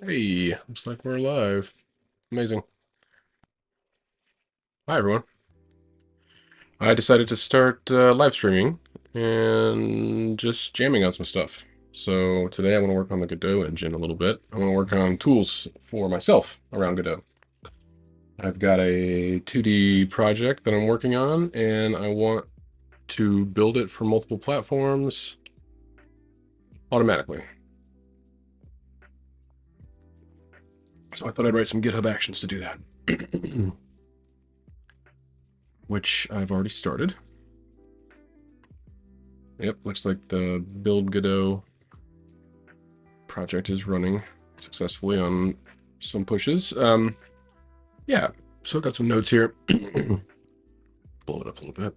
Hey, looks like we're live. Amazing. Hi, everyone. I decided to start live streaming and just jamming on some stuff. So today I want to work on the Godot engine a little bit. I want to work on tools for myself around Godot. I've got a 2D project that I'm working on, and I want to build it for multiple platforms automatically. So I thought I'd write some GitHub Actions to do that, which I've already started. Yep, looks like the build Godot project is running successfully on some pushes. Yeah, so I've got some notes here. Blow it up a little bit.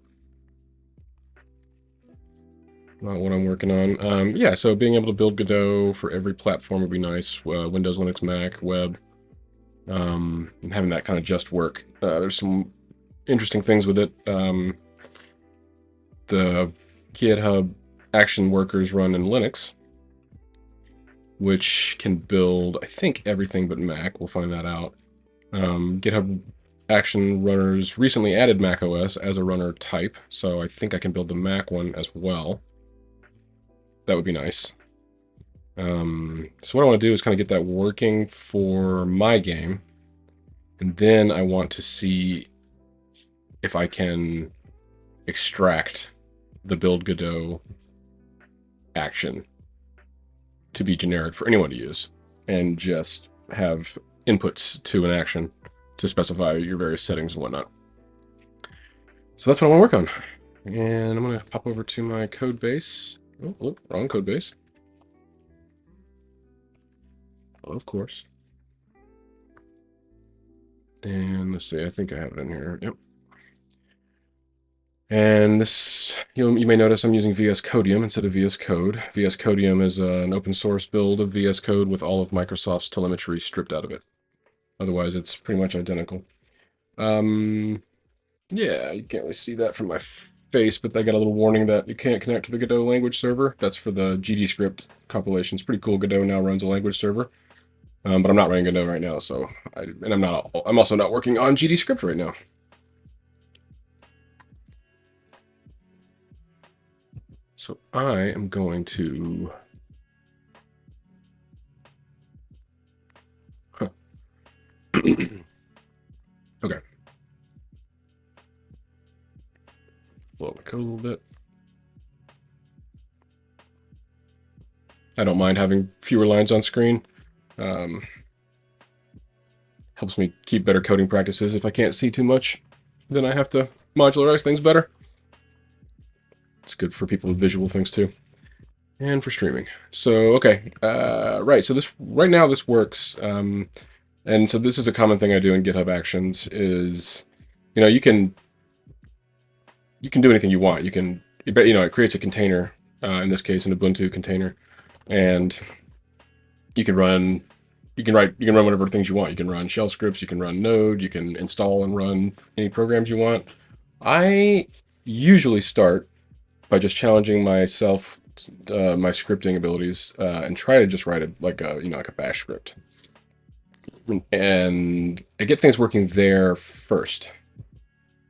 Not what I'm working on. Yeah, so being able to build Godot for every platform would be nice. Windows, Linux, Mac, web. And having that kind of just work. There's some interesting things with it. The GitHub Action workers run in Linux, which can build, I think, everything but Mac. We'll find that out. GitHub Action runners recently added macOS as a runner type, so I think I can build the Mac one as well. That would be nice. So what I want to do is kind of get that working for my game, and then I want to see if I can extract the build Godot action to be generic for anyone to use, and just have inputs to an action to specify your various settings and whatnot. So that's what I want to work on. And I'm going to pop over to my code base. Oh, wrong code base. Of course. And let's see, I think I have it in here. Yep. And this, you may notice I'm using VS Codium instead of VS Code. VS Codium is an open source build of VS Code with all of Microsoft's telemetry stripped out of it. Otherwise, it's pretty much identical. Yeah, you can't really see that from my face, but they got a little warning that you can't connect to the Godot language server. That's for the GD script compilation. It's pretty cool. Godot now runs a language server, but I'm not running Godot right now. So, I'm also not working on GD script right now. So I am going to. Huh. Okay. Blow up my code a little bit. I don't mind having fewer lines on screen. Helps me keep better coding practices. If I can't see too much, then I have to modularize things better. It's good for people with visual things too, and for streaming. So okay, right. So right now this works, and so this is a common thing I do in GitHub Actions. Is you can do anything you want. You can it creates a container, in this case an Ubuntu container, and you can run whatever things you want. You can run shell scripts, you can run Node, you can install and run any programs you want. I usually start by just challenging myself, my scripting abilities, and try to just write like a bash script, and I get things working there first.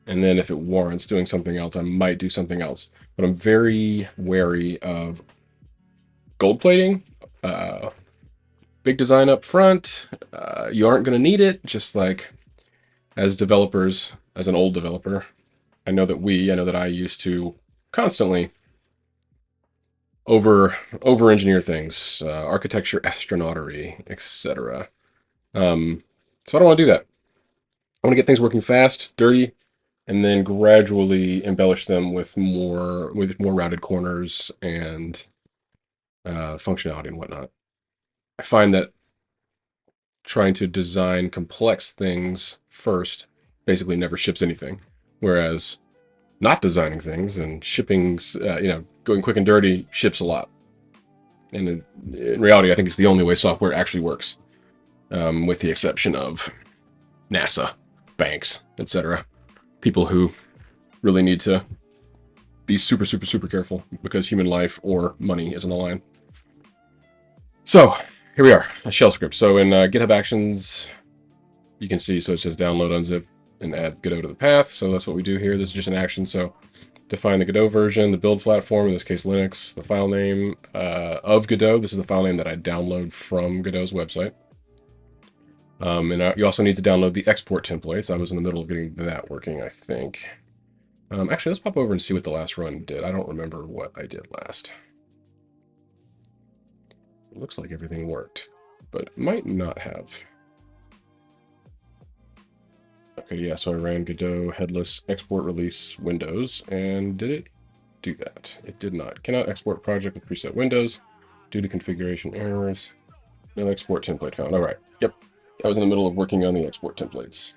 And then if it warrants doing something else, I might do something else. But I'm very wary of gold plating. Big design up front. You aren't going to need it. Just like as developers, as an old developer, I know that I used to constantly over engineer things, architecture, astronautery, etc. So I don't want to do that. I want to get things working fast, dirty, and then gradually embellish them with more rounded corners and functionality and whatnot. I find that trying to design complex things first basically never ships anything, whereas not designing things and shipping, going quick and dirty ships a lot. And in reality, I think it's the only way software actually works, with the exception of NASA, banks, etc. People who really need to be super, super, super careful because human life or money is on the line. So, here we are, a shell script. So in GitHub Actions, you can see, so it says download, unzip, and add Godot to the path. So that's what we do here. This is just an action. So define the Godot version, the build platform, in this case Linux, the file name of Godot. This is the file name that I download from Godot's website. And you also need to download the export templates. I was in the middle of getting that working, I think. Actually, let's pop over and see what the last run did. I don't remember what I did last. It looks like everything worked, but it might not have. Okay, yeah, so I ran Godot headless export release Windows, and did it do that? It did not. Cannot export project with preset windows due to configuration errors. No export template found. All right. Yep. I was in the middle of working on the export templates.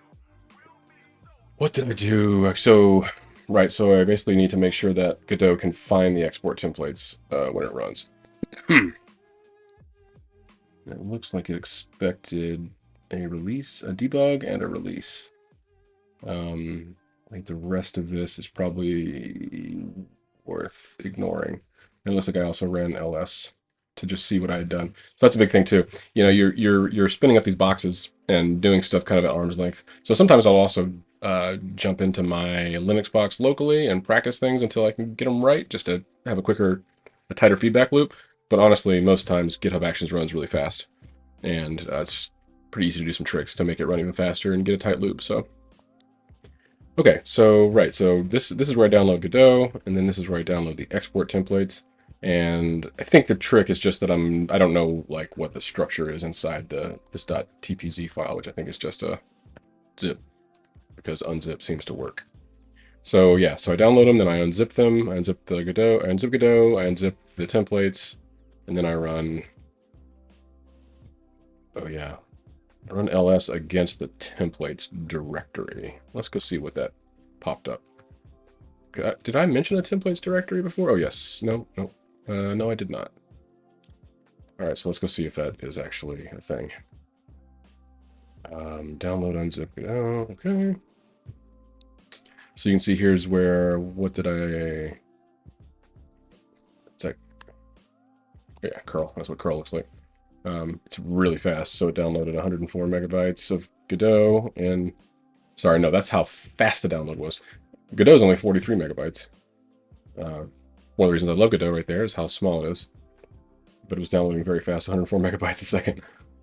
What did I do? So, right, so I basically need to make sure that Godot can find the export templates when it runs. It looks like it expected a release, a debug, and a release. I think the rest of this is probably worth ignoring. And it looks like I also ran ls to just see what I had done. So that's a big thing too. You know, you're spinning up these boxes and doing stuff kind of at arm's length. So sometimes I'll also jump into my Linux box locally and practice things until I can get them right, just to have a tighter feedback loop. But honestly, most times GitHub Actions runs really fast, and it's pretty easy to do some tricks to make it run even faster and get a tight loop. So, okay, so right, so this is where I download Godot, and then this is where I download the export templates. And I think the trick is just that I don't know like what the structure is inside this .tpz file, which I think is just a zip, because unzip seems to work. So yeah, so I download them, then I unzip them, I unzip the Godot, I unzip Godot, I unzip the templates, and then I run, oh yeah, I run ls against the templates directory. Let's go see what that popped up. Did I mention a templates directory before? Oh yes, no, I did not. All right, so let's go see if that is actually a thing. Download unzip Godot, okay. So you can see here's where, what did I, it's like, yeah, curl, that's what curl looks like. It's really fast, so it downloaded 104 megabytes of Godot, and, sorry, no, that's how fast the download was. Godot is only 43 megabytes. One of the reasons I love Godot right there is how small it is. But it was downloading very fast, 104 megabytes a second.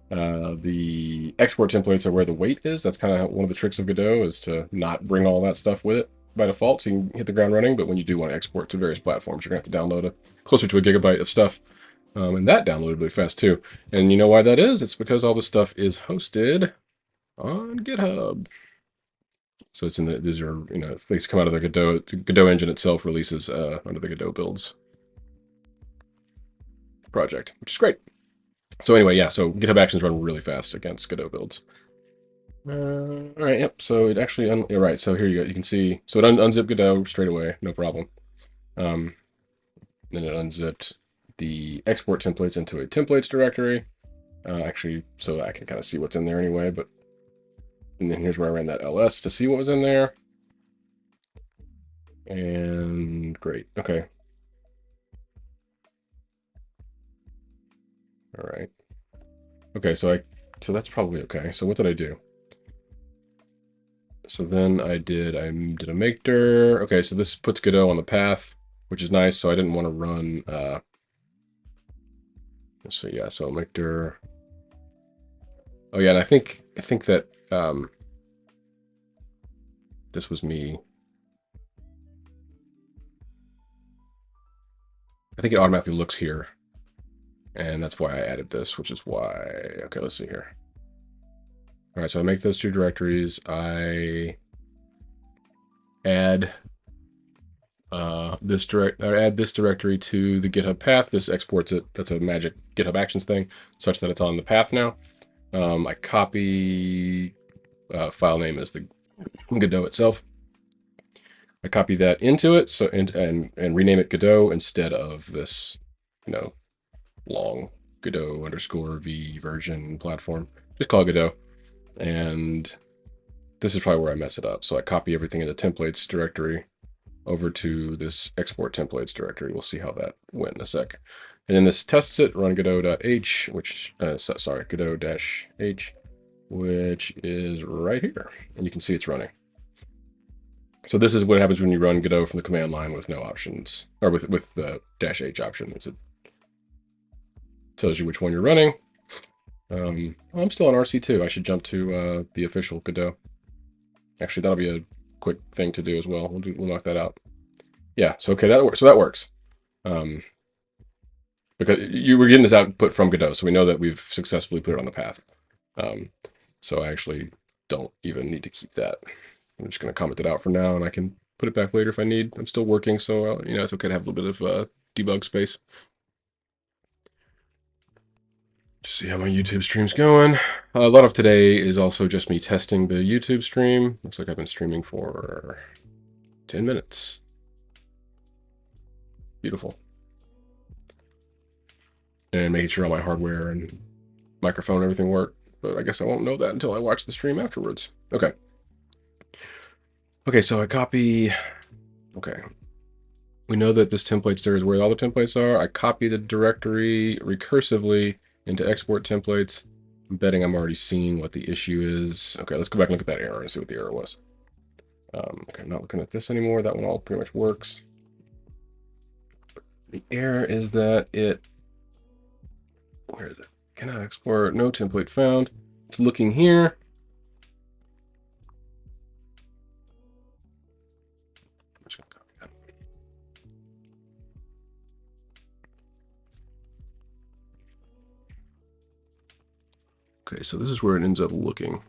The export templates are where the weight is. That's kind of one of the tricks of Godot, is to not bring all that stuff with it by default, so you can hit the ground running. But when you do want to export to various platforms, you're going to have to download closer to a gigabyte of stuff. And that downloaded really fast too. And you know why that is? It's because all this stuff is hosted on GitHub. So it's in these are, things come out of the Godot engine itself releases under the Godot builds project, which is great. So anyway, yeah, so GitHub Actions run really fast against Godot builds. All right, yep, so it actually, you're right, so here you go, you can see, so it unzipped Godot straight away, no problem. Then it unzipped the export templates into a templates directory. Actually, so I can kind of see what's in there anyway, but, and then here's where I ran that ls to see what was in there. And great, okay. All right. Okay, so that's probably okay. So what did I do? So then I did a makedir. Okay, so this puts Godot on the path, which is nice. So I didn't want to run, so yeah, so makedir. Oh yeah, and I think that, this was me. I think it automatically looks here. And that's why I added this, which is why, okay, let's see here. All right, so I make those two directories. I add this directory to the GitHub path. This exports it. That's a magic GitHub Actions thing, such that it's on the path now. I copy file name is the Godot itself. I copy that into it, so and rename it Godot instead of this, long Godot _v version platform. Just call it Godot. And this is probably where I mess it up. So I copy everything in the templates directory over to this export templates directory. We'll see how that went in a sec. And then this tests it, run Godot.h, which, sorry, Godot-h, which is right here. And you can see it's running. So this is what happens when you run Godot from the command line with no options, or with the -h option. It tells you which one you're running. I'm still on RC2. I should jump to the official Godot. Actually, that'll be a quick thing to do as well. We'll knock that out. Yeah. So okay, that works. So that works. Because you were getting this output from Godot, so we know that we've successfully put it on the path. So I actually don't even need to keep that. I'm just going to comment it out for now, and I can put it back later if I need. I'm still working, so it's okay to have a little bit of debug space. Just see how my YouTube stream's going. A lot of today is also just me testing the YouTube stream. Looks like I've been streaming for 10 minutes. Beautiful. And making sure all my hardware and microphone and everything work. But I guess I won't know that until I watch the stream afterwards. Okay. Okay, so I copy. Okay. We know that this templates there is where all the templates are. I copy the directory recursively into export templates. I'm betting I'm already seeing what the issue is. Okay, let's go back and look at that error and see what the error was. Okay, I'm not looking at this anymore. That one all pretty much works. The error is that where is it? Cannot export, no template found. It's looking here. I'm just gonna copy that. Okay, so this is where it ends up looking.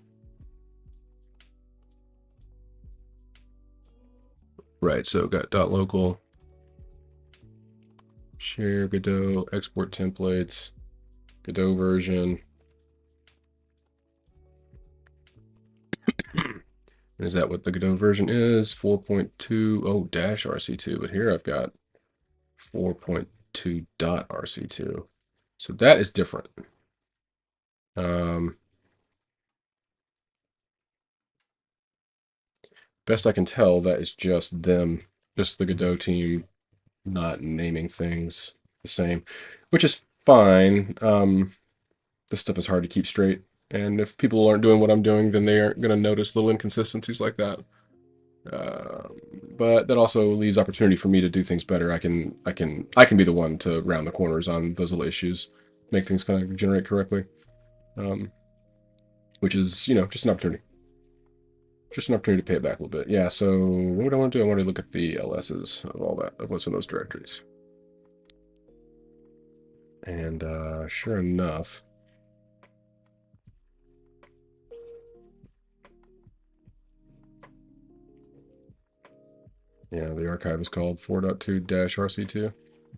Right, so got .local, share Godot, export templates, Godot version. Is that what the Godot version is? 4.20-RC2, but here I've got 4.2.RC2. So that is different. Best I can tell, that is just them, just the Godot team not naming things the same, which is fine. This stuff is hard to keep straight. And if people aren't doing what I'm doing, then they aren't going to notice little inconsistencies like that. But that also leaves opportunity for me to do things better. I can be the one to round the corners on those little issues, make things kind of generate correctly, which is just an opportunity. Just an opportunity to pay it back a little bit. Yeah. So what do I want to do? I want to look at the LSs of all that, of what's in those directories. And sure enough. Yeah, the archive is called 4.2-RC2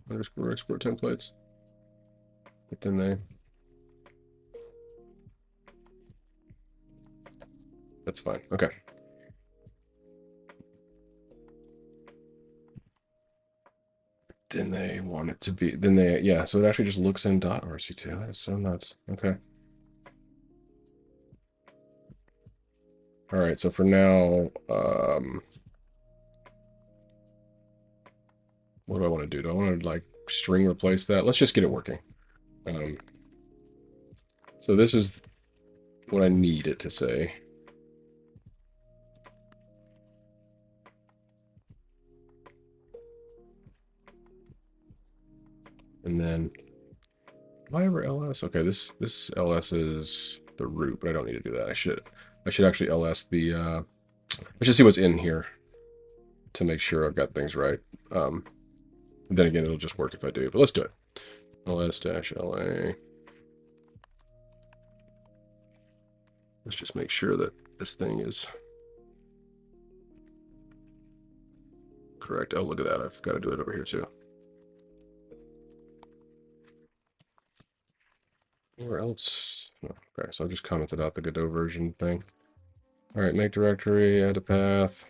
_ export templates. But then that's fine. Okay. Then they want it to be, yeah, so it actually just looks in .RC2. That is so nuts. Okay. All right, so for now, what do I want to do? Do I want to like string replace that? Let's just get it working. So this is what I need it to say. And then why ever ls? Okay, this ls is the root, but I don't need to do that. I should actually ls the let's just see what's in here to make sure I've got things right. Then again, it'll just work if I do, but let's do it. ls-la. Let's just make sure that this thing is correct. Oh, look at that. I've got to do it over here too. Where else? Okay, so I just commented out the Godot version thing. All right, make directory, add a path.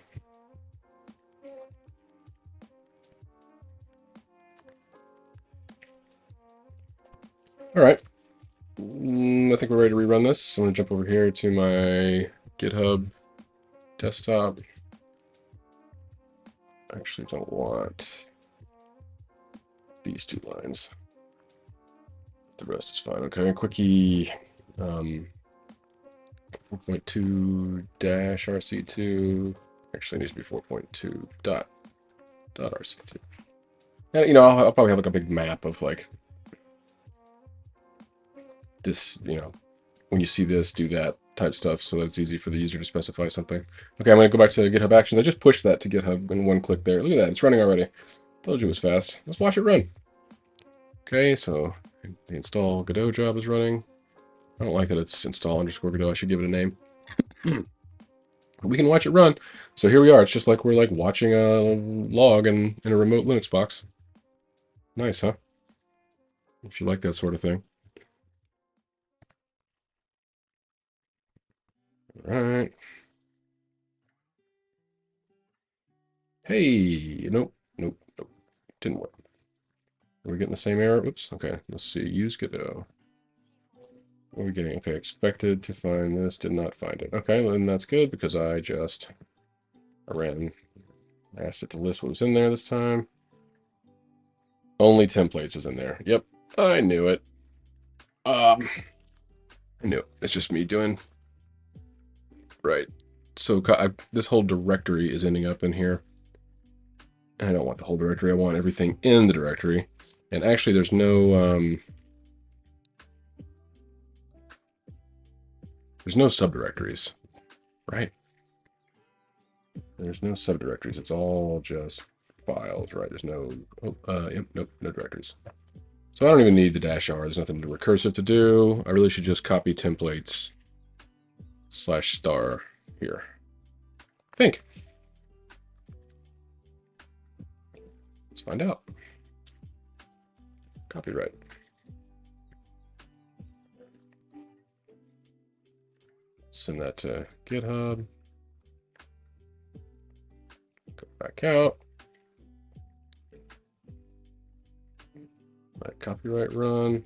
All right. I think we're ready to rerun this. So I'm going to jump over here to my GitHub desktop. I actually don't want these two lines. The rest is fine. Okay, quickie. 4.2 dash RC2. Actually, it needs to be 4.2 dot RC2. And, you know, I'll probably have like a big map of like this, you know, when you see this, do that type stuff so that it's easy for the user to specify something. Okay, I'm going to go back to GitHub Actions. I just pushed that to GitHub in one click there. Look at that, it's running already. Told you it was fast. Let's watch it run. Okay, so the install Godot job is running. I don't like that it's install underscore Godot. I should give it a name. We can watch it run. So here we are. It's just like we're like watching a log in a remote Linux box. Nice, huh? If you like that sort of thing. All right. Hey, nope, nope, nope. Didn't work. Are we getting the same error? Oops. Okay, let's see. Use Godot. What are we getting? Okay, expected to find this. Did not find it. Okay, then that's good because I asked it to list what was in there this time. Only templates is in there. Yep, I knew it. I knew it. It's just me doing right. So this whole directory is ending up in here. I don't want the whole directory. I want everything in the directory. And actually, there's no subdirectories, right? There's no subdirectories. It's all just files, right? There's no, yep, nope, no directories. So I don't even need the -r. There's nothing recursive to do. I really should just copy templates /star here. I think. Let's find out. Copyright. Send that to GitHub. Go back out. Let copyright run.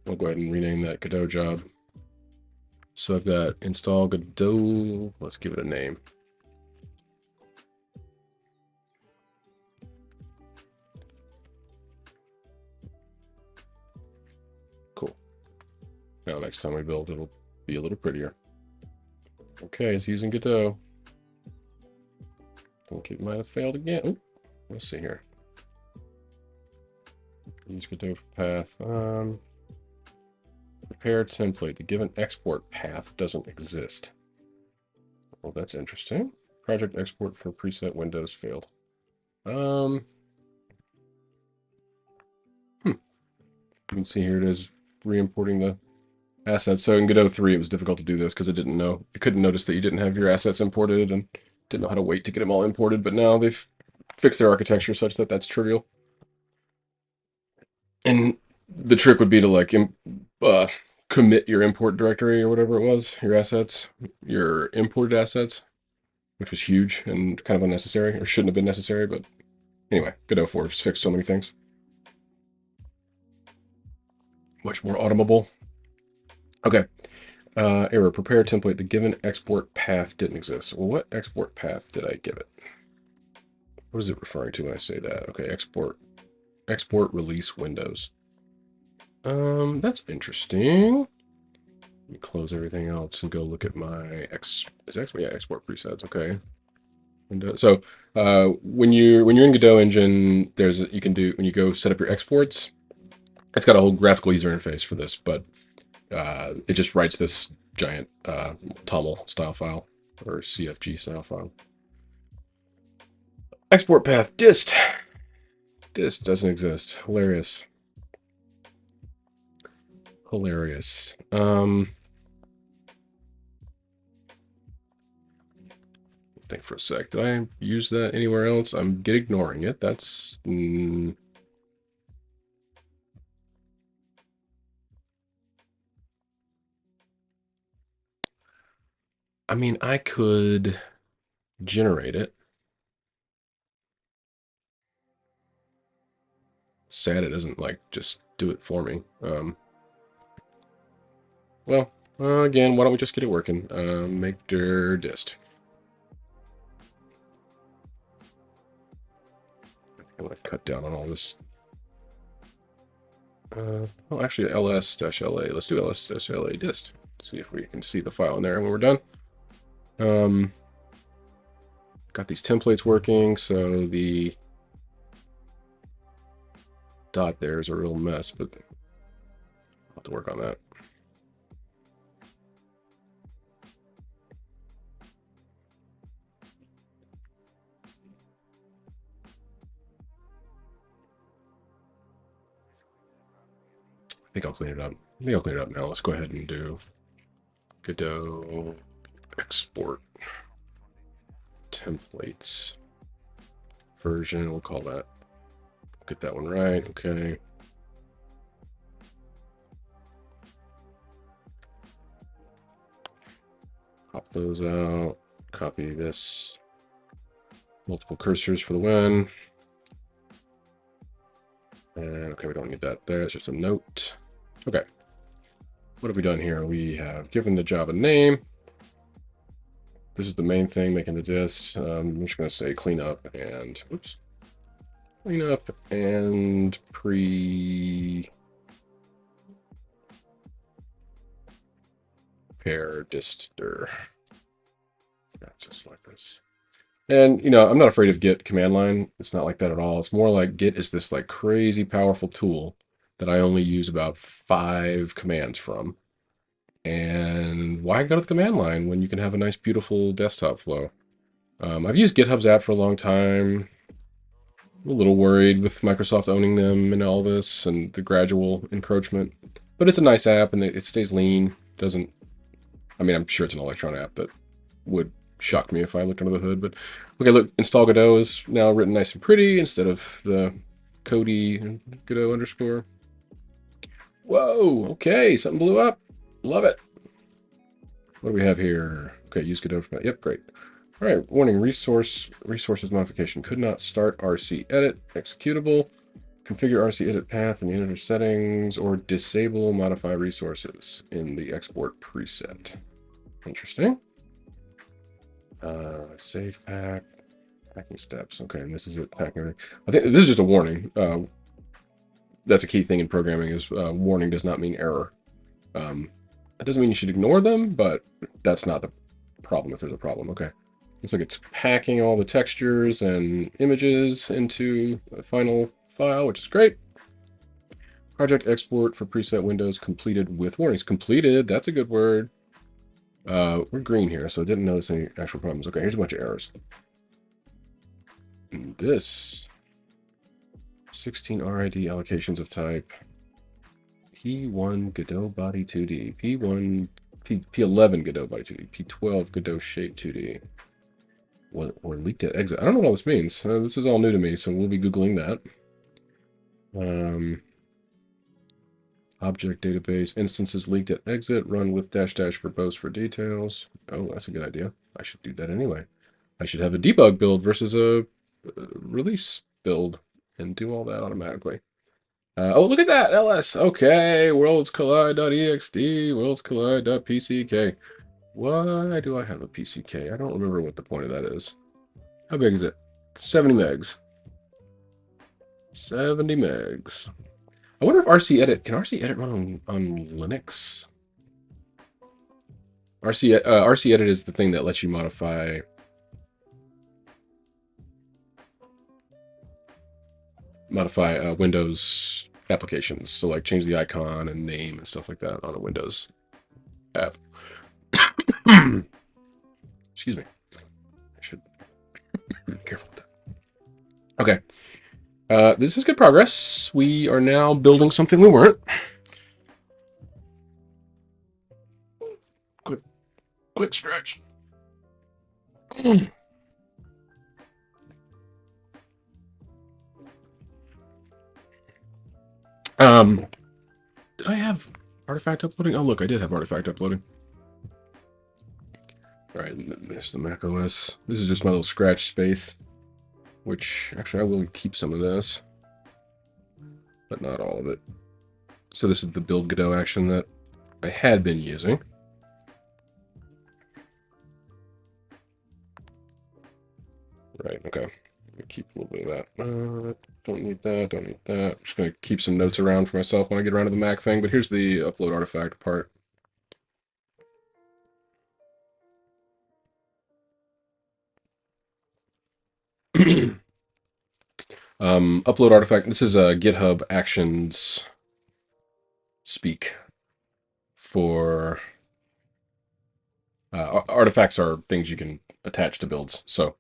We'll go ahead and rename that Godot job. So I've got install Godot. Let's give it a name. Cool. Now next time we build, it'll be a little prettier. Okay, it's using Godot. I think it might have failed again. Ooh, let's see here. Use Godot for path. Prepare template. The given export path doesn't exist. Well, that's interesting. Project export for preset windows failed. You can see here it is re-importing the assets. So in Godot 3, it was difficult to do this because it couldn't notice that you didn't have your assets imported and didn't know how to wait to get them all imported. But now they've fixed their architecture such that that's trivial. And the trick would be to like commit your import directory or whatever it was, your assets, your imported assets, which was huge and kind of unnecessary, or shouldn't have been necessary. But anyway, Godot 4 has fixed so many things. Much more automable. Okay. Error. Prepare template. The given export path didn't exist. Well, what export path did I give it? What is it referring to when I say that? Okay, export release windows. That's interesting. Let me close everything else and go look at my export presets. Okay. So when you're in Godot engine, you can do when you go set up your exports. It's got a whole graphical user interface for this, but it just writes this giant TOML style file or CFG style file. Export path dist. Dist doesn't exist. Hilarious. Hilarious. Think for a sec. Did I use that anywhere else? I'm ignoring it. That's I mean, I could generate it. Sad it doesn't like just do it for me. Well, again, why don't we just get it working? Make dir dist. I'm gonna cut down on all this Well, actually, ls-la. Let's do ls-la dist. See if we can see the file in there when we're done. Got these templates working, so the dot there is a real mess, but I'll have to work on that. I think I'll clean it up. Now. Let's go ahead and do Godot export templates version. We'll call that. Get that one right. Okay. Pop those out. Copy this. Multiple cursors for the when. And okay, we don't need that there. It's just a note. Okay. What have we done here? We have given the job a name. This is the main thing, making the dist. I'm just going to say clean up and, oops. Clean up and prepare dister. Yeah, just like this. And, you know, I'm not afraid of Git command line. It's not like that at all. It's more like Git is this like crazy powerful tool that I only use about 5 commands from. And why go to the command line when you can have a nice, beautiful desktop flow? I've used GitHub's app for a long time. I'm a little worried with Microsoft owning them and all this and the gradual encroachment. But it's a nice app and it stays lean. Doesn't, I mean, I'm sure it's an Electron app that would shock me if I looked under the hood. But okay, look, install Godot is now written nice and pretty instead of the Cody and Godot underscore. Whoa, okay, something blew up. Love it. What do we have here? Okay, use Godot for that. Yep, great. All right, warning, resources modification. Could not start RC edit, executable. Configure RC edit path in the editor settings or disable modify resources in the export preset. Interesting. Save pack, packing steps. Okay, and this is it, packing everything. I think this is just a warning. That's a key thing in programming is warning does not mean error. That doesn't mean you should ignore them, but that's not the problem if there's a problem. Okay. Looks like it's packing all the textures and images into a final file, which is great. Project export for preset windows completed with warnings. Completed, that's a good word. We're green here, so I didn't notice any actual problems. Okay, here's a bunch of errors. And this 16 RID allocations of type P1 Godot body 2D, P11 Godot body 2D, P12 Godot shape 2D. Or leaked at exit. I don't know what all this means. This is all new to me, so we'll be Googling that. Object database, instances leaked at exit, run with -- verbose for details. Oh, that's a good idea. I should do that anyway. I should have a debug build versus a release build and do all that automatically. Oh, look at that, ls. Okay, worlds collide.ext, worlds collide.pck. Why do I have a PCK? I don't remember what the point of that is. How big is it? 70 megs. 70 megs. I wonder if RC Edit, can RC Edit run on Linux? RC Edit is the thing that lets you modify Windows applications. So like change the icon and name and stuff like that on a Windows app. Excuse me. I should be careful with that. Okay. This is good progress. We are now building something we weren't. Quick stretch. Did I have artifact uploading? Oh, look, I did have artifact uploading. All right, there's the Mac OS. This is just my little scratch space, which actually I will keep some of this, but not all of it. So this is the build Godot action that I had been using. Right, okay. Keep a little bit of that. Don't need that, don't need that. I'm just going to keep some notes around for myself when I get around to the Mac thing, but here's the upload artifact part. Upload artifact. This is a GitHub Actions speak for artifacts are things you can attach to builds. So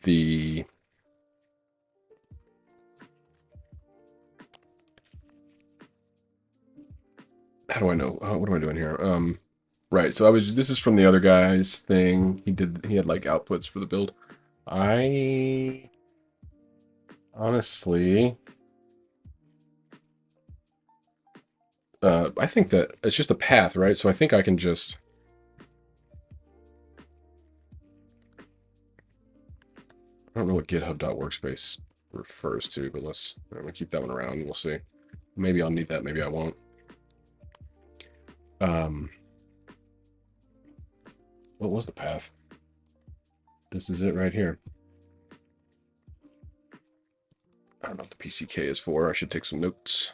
the how do I know? What am I doing here? Right. So this is from the other guy's thing. He had like outputs for the build. I honestly, I think that it's just a path, right? So I think I can just, I don't know what GitHub.workspace refers to, but I'm gonna keep that one around and we'll see. Maybe I'll need that, maybe I won't. What was the path? This is it right here. I don't know what the PCK is for. I should take some notes.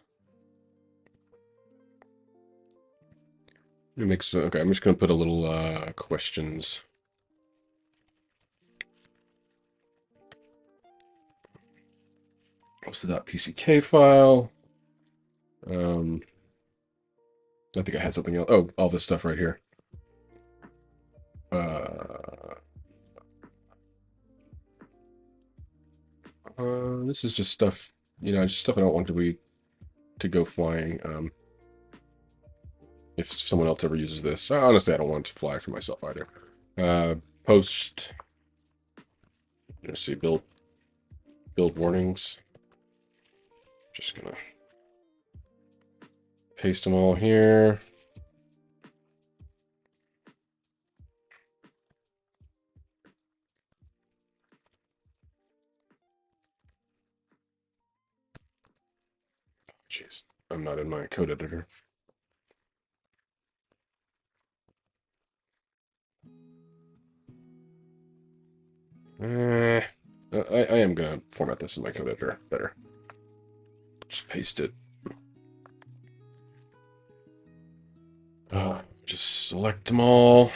Okay, I'm just going to put a little questions. What's the .pck file? I think I had something else. Oh, all this stuff right here. This is just stuff, just stuff I don't want to go flying. If someone else ever uses this, honestly, I don't want it to fly for myself either. Post. Let's see, build warnings. Just gonna paste them all here. Jeez, I'm not in my code editor. I am gonna format this in my code editor better. Just paste it. Just select them all.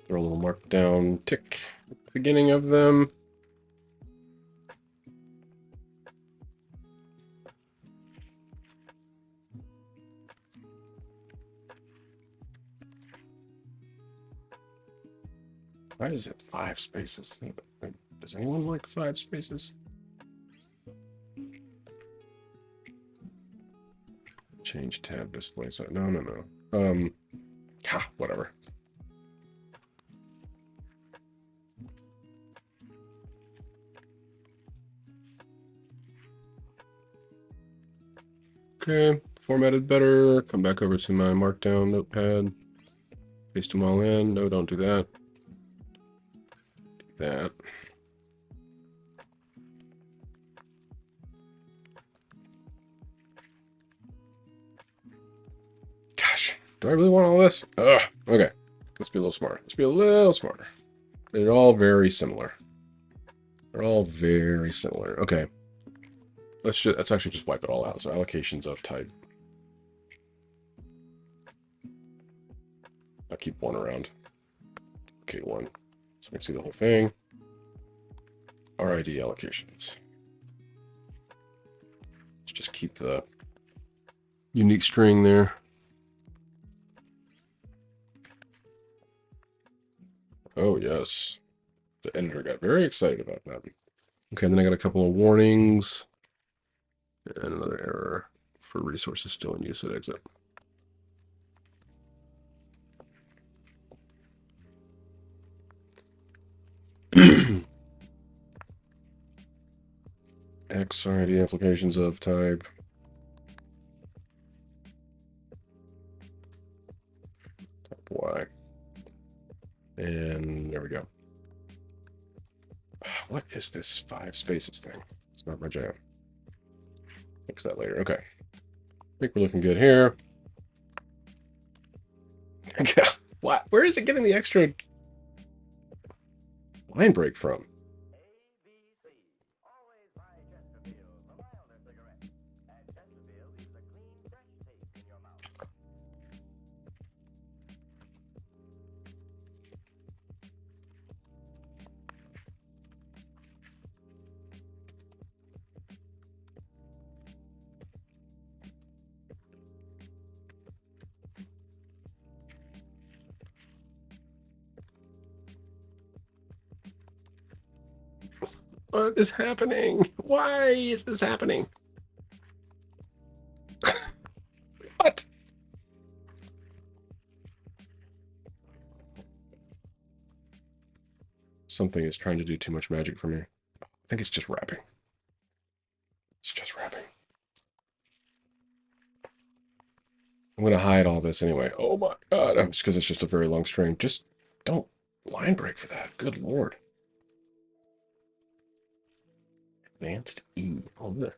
Throw a little markdown tick at the beginning of them. Why is it 5 spaces? Does anyone like 5 spaces? Change tab display size. No. Whatever. Okay, formatted better. Come back over to my markdown notepad. Paste them all in. No, don't do that. Do that. Gosh, do I really want all this? Ugh. Okay, let's be a little smarter. Let's be a little smarter. They're all very similar. They're all very similar. Okay. Let's actually just wipe it all out. So allocations of type. I'll keep one around. Okay, one. So we can see the whole thing. RID allocations. Let's just keep the unique string there. Oh, yes. The editor got very excited about that. Okay, then I got a couple of warnings. And another error for resources still in use at exit. XRD applications of type. Type Y. And there we go. What is this 5 spaces thing? It's not my jam. Fix that later. Okay. I think we're looking good here. What? Where is it getting the extra? line break from? What is happening? Why is this happening? What? Something is trying to do too much magic for me. I think it's just wrapping. It's just wrapping. I'm going to hide all this anyway. Oh my god. It's because it's just a very long string. Just don't line break for that. Good lord. Advanced E. Oh,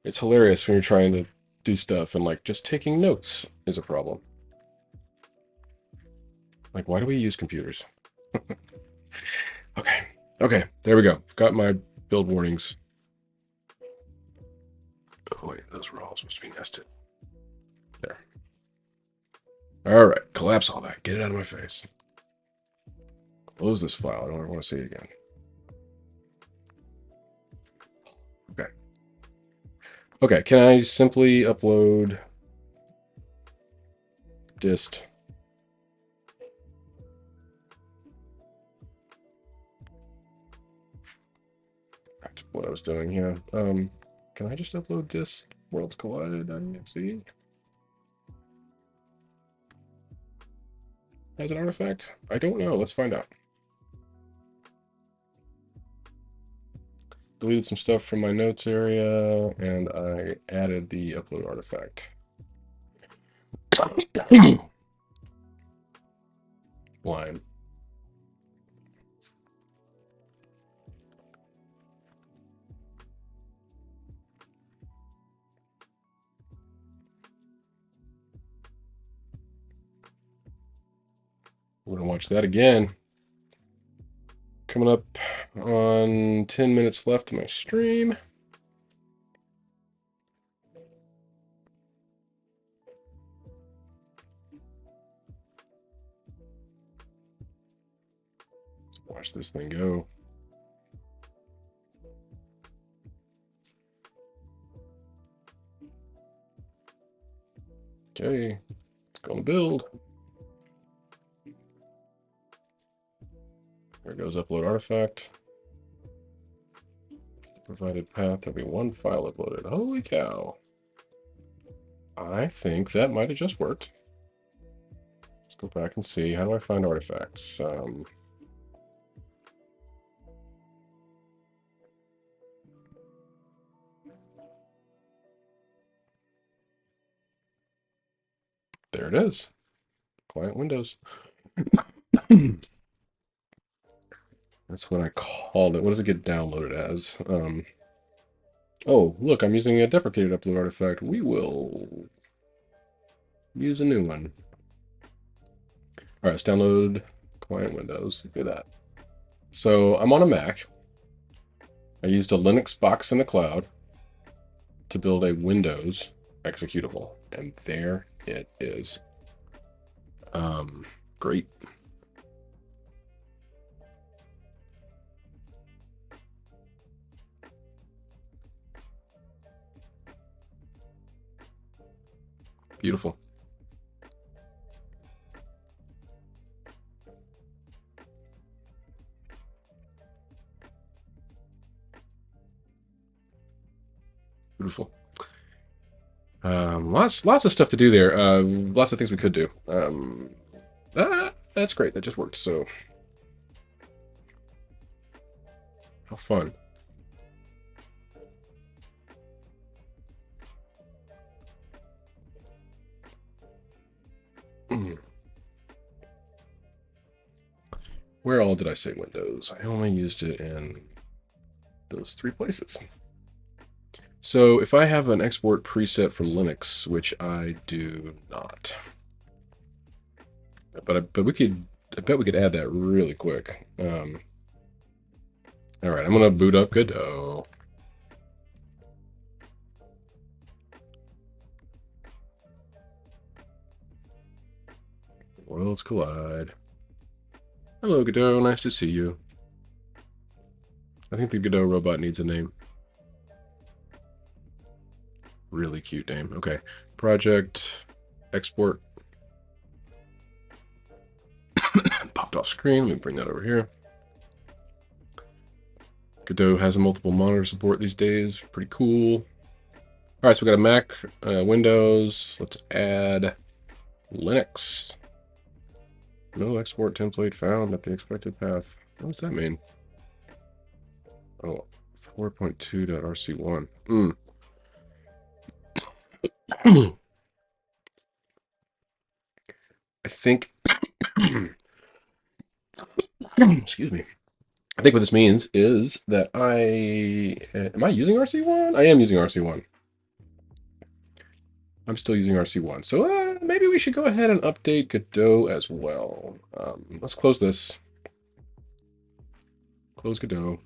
it's hilarious when you're trying to do stuff and like just taking notes is a problem. Like, why do we use computers? Okay. Okay, there we go. Got my build warnings. Oh, wait, those were all supposed to be nested. There. All right, collapse all that. Get it out of my face. Close this file. I don't ever want to see it again. Okay. Okay, can I simply upload dist? That's what I was doing here. Can I just upload dist worlds collided.exe? As an artifact? I don't know. Let's find out. Deleted some stuff from my notes area, and I added the upload artifact. Line. We're gonna watch that again. Coming up on 10 minutes left of my stream. Let's watch this thing go. Okay, it's going to build. There goes upload artifact. The provided path, there'll be one file uploaded. Holy cow. I think that might have just worked. Let's go back and see. How do I find artifacts? There it is. Client Windows. That's what I called it. What does it get downloaded as? Oh, look, I'm using a deprecated upload artifact. We will use a new one. All right, let's download client Windows. Look at that. So I'm on a Mac. I used a Linux box in the cloud to build a Windows executable, and there it is. Great. Beautiful. Beautiful. Lots of stuff to do there. Lots of things we could do. That's great. That just worked. So, how fun. Where all did I say Windows? I only used it in those 3 places. So if I have an export preset from Linux, which I do not, but we could I bet we could add that really quick. All right, I'm gonna boot up Godot. Worlds collide. Hello, Godot. Nice to see you. I think the Godot robot needs a name. Really cute name. Okay. Project. Export. Popped off screen. Let me bring that over here. Godot has a multiple monitor support these days. Pretty cool. All right, so we got a Mac, Windows. Let's add Linux. No export template found at the expected path. What does that mean? Oh, 4.2.rc1. I think, excuse me. I think what this means is that am I using RC1? I am using RC1. I'm still using RC1. So maybe we should go ahead and update Godot as well. Let's close this. Close Godot.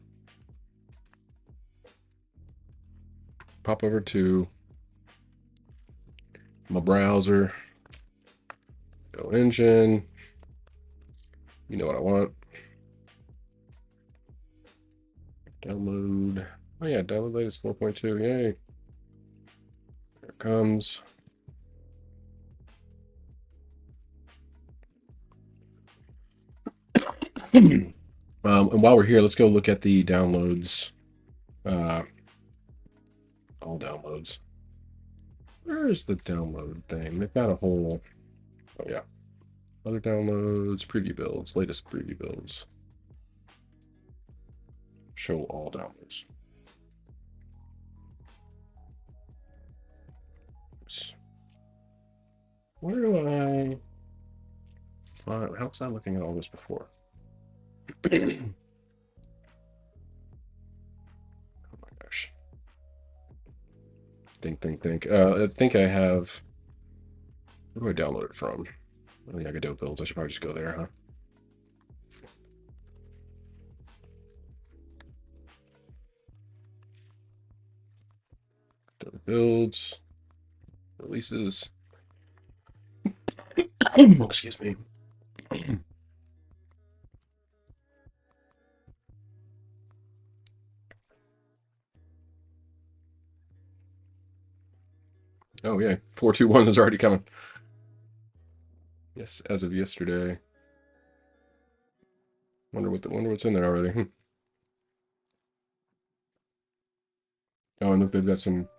Pop over to my browser. Go engine. You know what I want. Download. Oh yeah, download latest 4.2. Yay. Here it comes. And while we're here, let's go look at the downloads. All downloads. Where is the download thing? They've got a whole... Oh, yeah. Other downloads, preview builds, latest preview builds. Show all downloads. Oops. Where do I find... How was I looking at all this before? Oh my gosh. Think. I think I have... Where do I download it from? I think I could do builds. I should probably just go there, huh? Builds. Releases. Excuse me. Oh yeah, 4.2.1 is already coming. Yes, as of yesterday. Wonder what's in there already. Oh, and look, they've got some.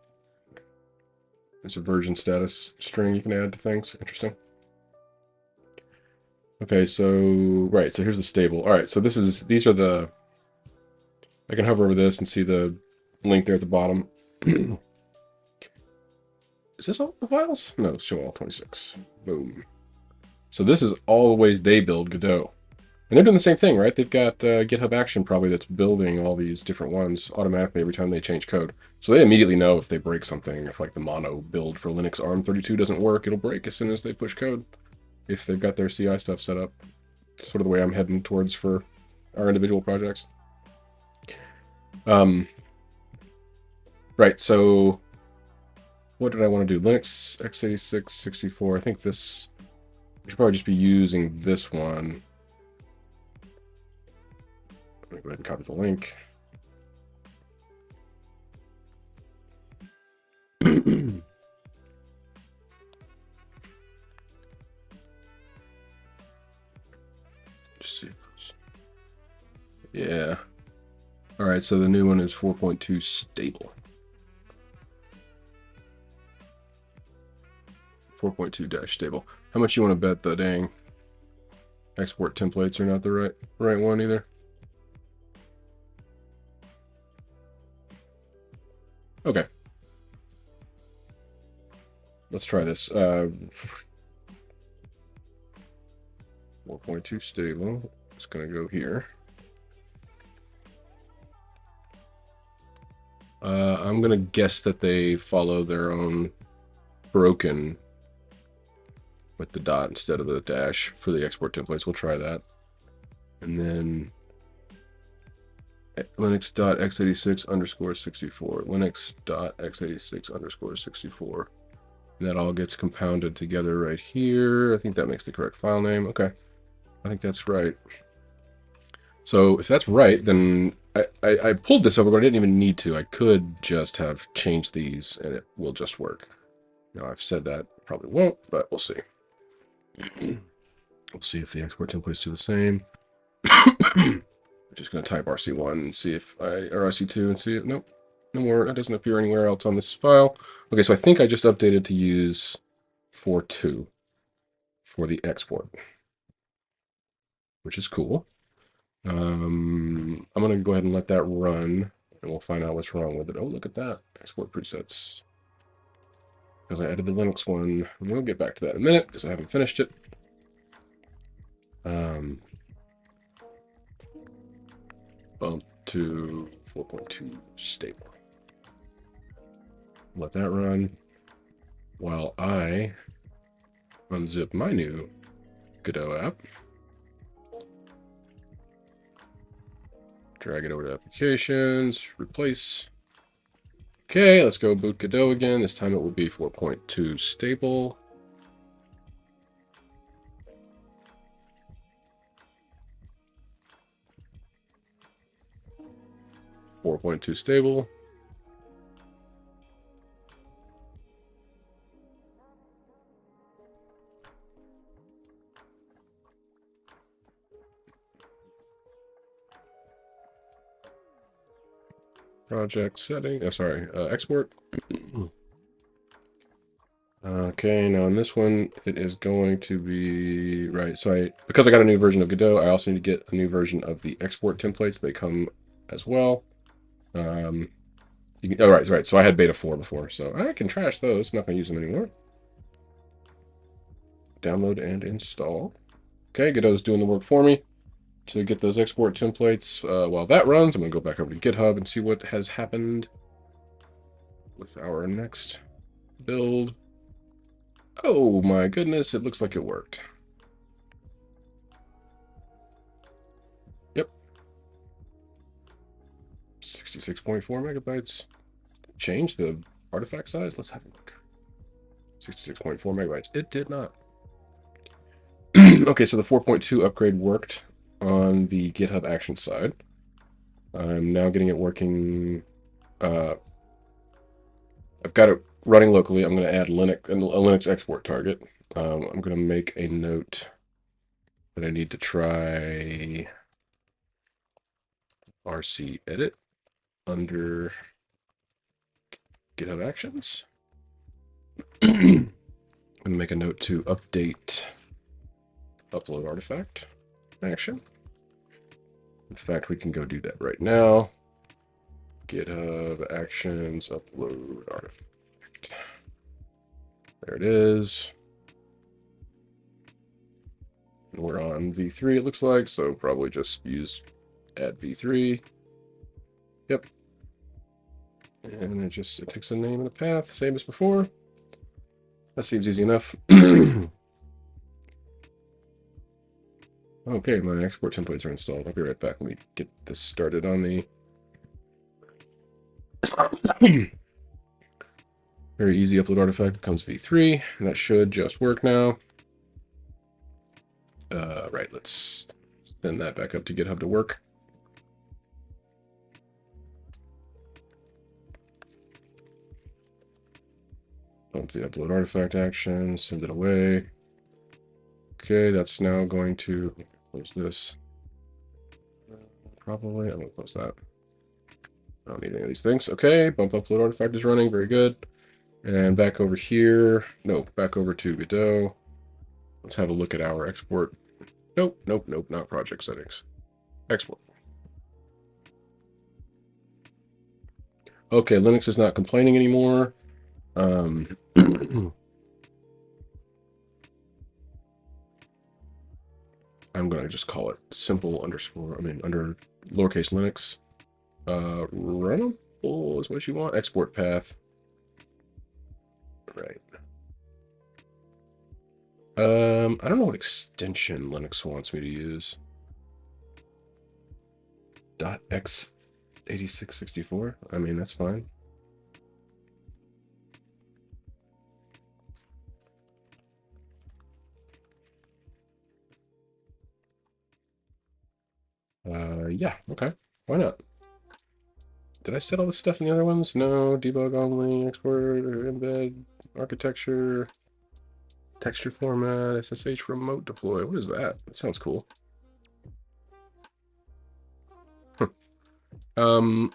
There's a version status string you can add to things. Interesting. Okay, so right, so here's the stable. All right, so these are the. I can hover over this and see the link there at the bottom. Is this all the files? No, show all 26. Boom. So this is all the ways they build Godot. And they're doing the same thing, right? They've got GitHub Action probably that's building all these different ones automatically every time they change code. So they immediately know if they break something. If like the mono build for Linux ARM32 doesn't work, it'll break as soon as they push code. If they've got their CI stuff set up. Sort of the way I'm heading towards for our individual projects. Right, so what did I want to do? Linux, x86, 64. I think this... We should probably just be using this one. Let me go ahead and copy the link. Just see this. Yeah. All right, so the new one is 4.2 stable. 4.2 stable. How much you want to bet the dang export templates are not the right one either? Okay. Let's try this. 4.2 stable. It's going to go here. I'm going to guess that they follow their own broken with the dot instead of the dash for the export templates. We'll try that. And then linux.x86 underscore 64. Linux.x86 underscore 64. And that all gets compounded together right here. I think that makes the correct file name. Okay. I think that's right. So if that's right, then I pulled this over, but I didn't even need to. I could just have changed these and it will just work. Now I've said that, probably won't, but we'll see. We'll see if the export templates do the same. I'm just going to type RC1 and see if or RC2 and see it. Nope, no more. That doesn't appear anywhere else on this file. Okay, so I think I just updated to use 4.2 for the export, which is cool. I'm going to go ahead and let that run, and we'll find out what's wrong with it. Oh, look at that. Export presets. Because I added the Linux one. And we'll get back to that in a minute, because I haven't finished it. Bump to 4.2 stable. Let that run while I unzip my new Godot app. Drag it over to applications, replace. Okay, let's go boot Godot again. This time it will be 4.2 stable. Stable. Project setting. Export. Okay, now in this one, it is going to be right. So because I got a new version of Godot, I also need to get a new version of the export templates. They come as well. Right. So I had beta 4 before, so I can trash those. I'm not going to use them anymore. Download and install. Okay, Godot's doing the work for me to get those export templates. While that runs, I'm going to go back over to GitHub and see what has happened with our next build. Oh my goodness, it looks like it worked. Yep. 66.4 megabytes. Change the artifact size? Let's have a look. 66.4 megabytes. It did not. Okay, so the 4.2 upgrade worked on the GitHub Action side. I'm now getting it working. I've got it running locally. I'm going to add a Linux export target. I'm going to make a note that I need to try RC edit under GitHub Actions. I'm going to make a note to update upload artifact action. In fact, we can go do that right now. GitHub Actions upload artifact. There it is. And we're on v3, it looks like, so probably just use add v3. Yep. And it takes a name and a path, same as before. That seems easy enough. Okay, my export templates are installed. I'll be right back. Let me get this started on the very easy upload artifact. Becomes v3, and that should just work now. Right, let's send that back up to GitHub to work. Bump the upload artifact action, send it away. Okay, that's now going to close this. Probably, I'm going to close that. I don't need any of these things. Okay, bump upload artifact is running, very good. And back over here, no, back over to Godot. Let's have a look at our export. Nope, not project settings. Export. Okay, Linux is not complaining anymore. I'm going to just call it simple underscore, under lowercase Linux. Runnable is what you want. Export path. Right. I don't know what extension Linux wants me to use. .x8664. I mean, that's fine. Yeah, okay. Why not? Did I set all this stuff in the other ones? No, debug only, export, embed, architecture, texture format, SSH remote deploy. What is that? That sounds cool. I'm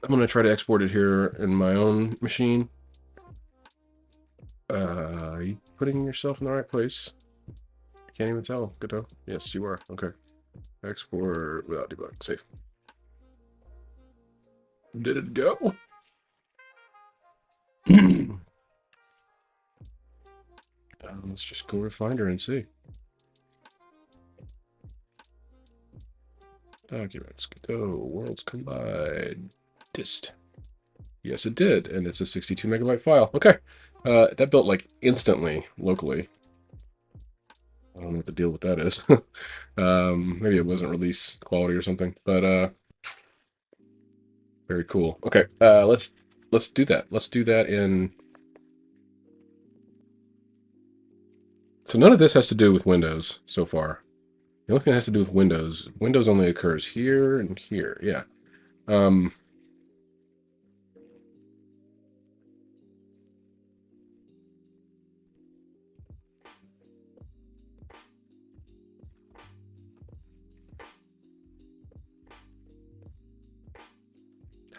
gonna try to export it here in my own machine. Are you putting yourself in the right place? I can't even tell. Godot. Yes, you are. Okay. Export without debug. Safe. Did it go? Let's just go to Finder and see. Documents. Godot. Worlds collide. Dist. Yes, it did, and it's a 62 megabyte file. Okay. That built like instantly locally. I don't know what the deal with that is. Maybe it wasn't release quality or something, but very cool. Okay, let's do that. Let's do that in. So none of this has to do with Windows so far. The only thing that has to do with Windows. Windows only occurs here and here. Yeah.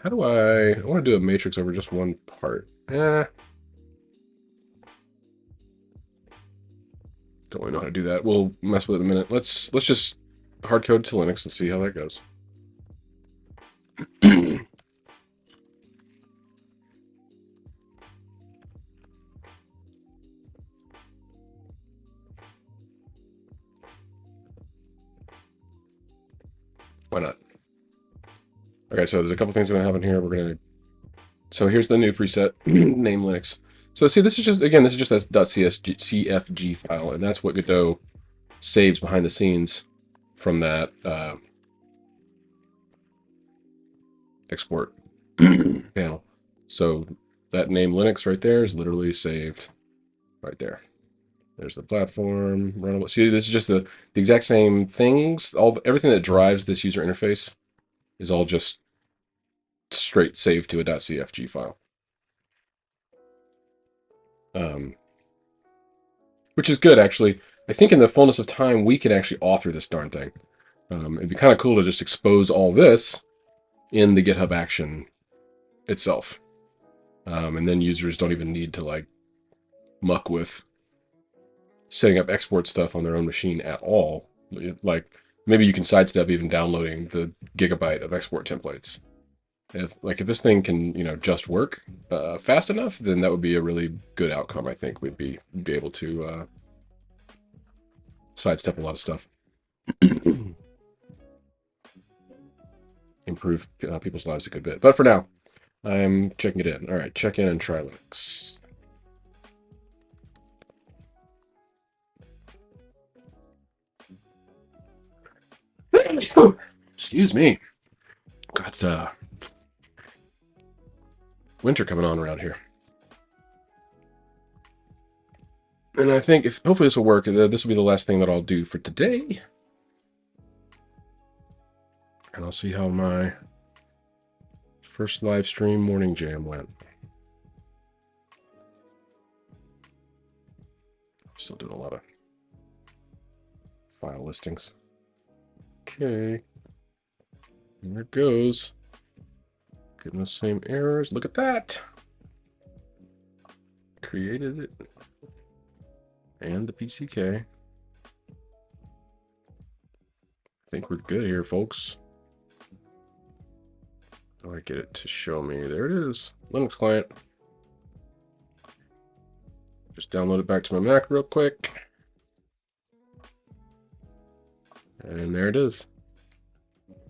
How do I want to do a matrix over just one part. Don't really know how to do that. We'll mess with it in a minute. Let's just hard code to Linux and see how that goes. Why not? Okay, so there's a couple things going to happen here. So here's the new preset, name Linux. So see, this is just, again, this is just that .cfg file, and that's what Godot saves behind the scenes from that export panel. So that name Linux right there is literally saved right there. There's the platform, runnable. See, this is just the exact same things. Everything that drives this user interface is all just straight saved to a .cfg file. Which is good, actually. I think in the fullness of time, we can actually author this darn thing. It'd be kind of cool to just expose all this in the GitHub Action itself. And then users don't even need to like muck with setting up export stuff on their own machine at all. Like maybe you can sidestep even downloading the gigabyte of export templates. If this thing can just work fast enough, then that would be a really good outcome. I think we'd be able to sidestep a lot of stuff. Improve people's lives a good bit. But for now, I'm checking it in. All right, check in and try Linux. Excuse me. Got winter coming on around here. And I think hopefully this will work. This will be the last thing that I'll do for today. And I'll see how my first live stream morning jam went. Still doing a lot of file listings. Okay. There it goes. Getting the same errors. Look at that. Created it. And the PCK. I think we're good here, folks. How do I get it to show me? There it is. Linux client. Just download it back to my Mac real quick. And there it is.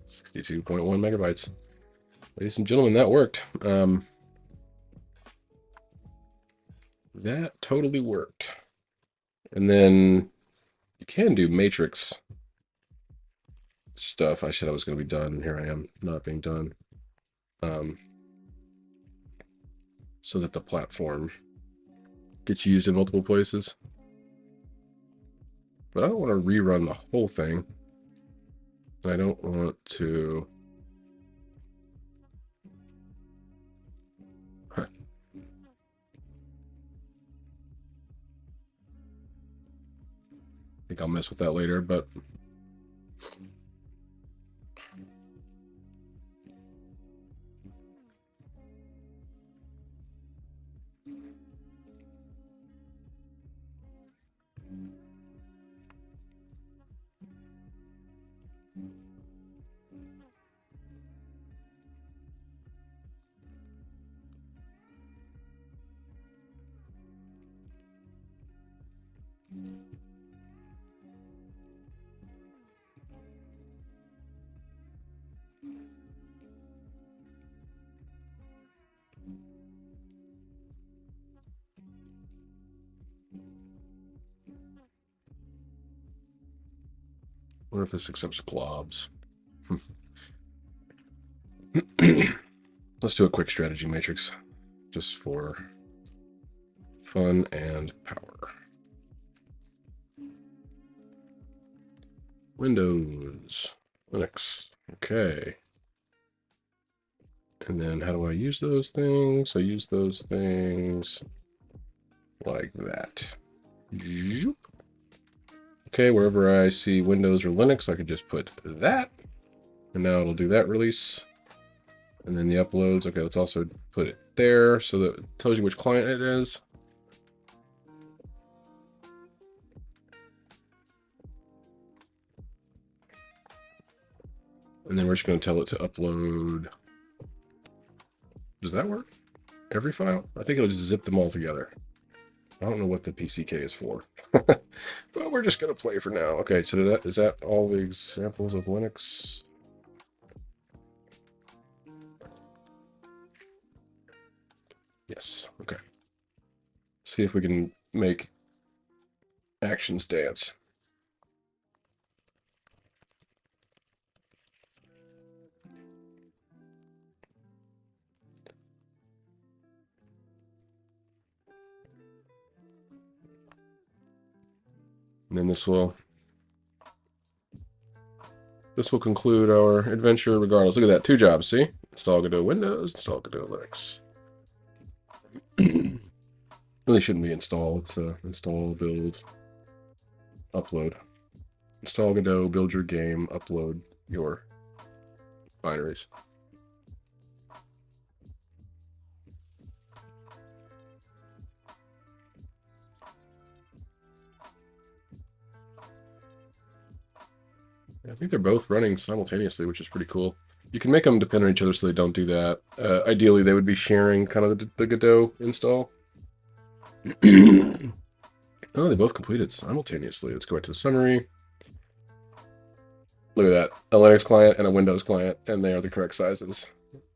62.1 megabytes. Ladies and gentlemen, that worked. That totally worked. And then you can do matrix stuff. I said I was going to be done, and here I am not being done. So that the platform gets used in multiple places. But I don't want to rerun the whole thing. I don't want to... Huh. I think I'll mess with that later, but... What if this accepts globs? Let's do a quick strategy matrix, just for fun and power. Windows, Linux, okay. And then how do I use those things? I use those things like that. Okay, wherever I see Windows or Linux, I could just put that. And now it'll do that release. And then the uploads, okay, let's also put it there so that it tells you which client it is. And then we're just going to tell it to upload. Does that work? Every file? I think it'll just zip them all together. I don't know what the PCK is for. But we're just going to play for now. Okay, so is that all the examples of Linux? Yes, okay. See if we can make actions dance. And then this will conclude our adventure regardless. Look at that, 2 jobs, see? Install Godot Windows, install Godot Linux. Really shouldn't be install, it's install, build, upload. Install Godot, build your game, upload your binaries. I think they're both running simultaneously, which is pretty cool. You can make them depend on each other so they don't do that. Ideally, they would be sharing kind of the Godot install. Oh, they both completed simultaneously. Let's go back to the summary. Look at that. A Linux client and a Windows client, and they are the correct sizes.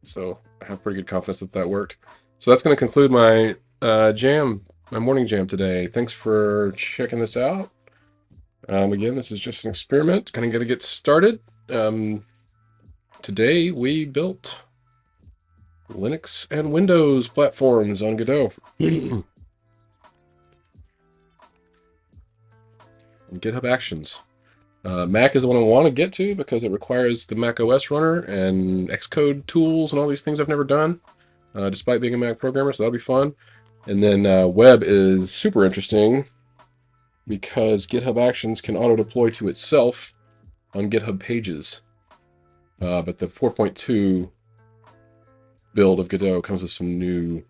So I have pretty good confidence that that worked. So that's going to conclude my my morning jam today. Thanks for checking this out. Again, this is just an experiment. Kind of got to get started. Today we built Linux and Windows platforms on Godot. GitHub Actions. Mac is the one I want to get to because it requires the Mac OS runner and Xcode tools and all these things I've never done, despite being a Mac programmer, so that'll be fun. And then web is super interesting because GitHub Actions can auto-deploy to itself on GitHub pages. But the 4.2 build of Godot comes with some new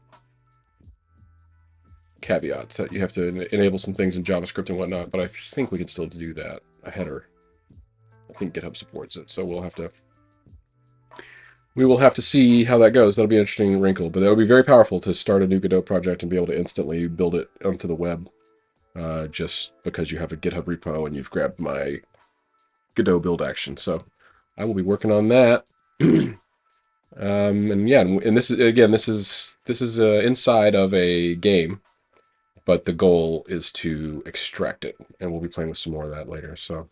caveats that you have to enable some things in JavaScript and whatnot, but I think we can still do that. A header. I think GitHub supports it, so we will have to see how that goes. That'll be an interesting wrinkle, but that would be very powerful to start a new Godot project and be able to instantly build it onto the web, just because you have a GitHub repo and you've grabbed my Godot build action. So I will be working on that. And yeah, and this is again, this is inside of a game, but the goal is to extract it, and we'll be playing with some more of that later. So,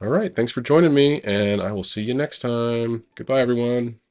all right, thanks for joining me, and I will see you next time. Goodbye, everyone.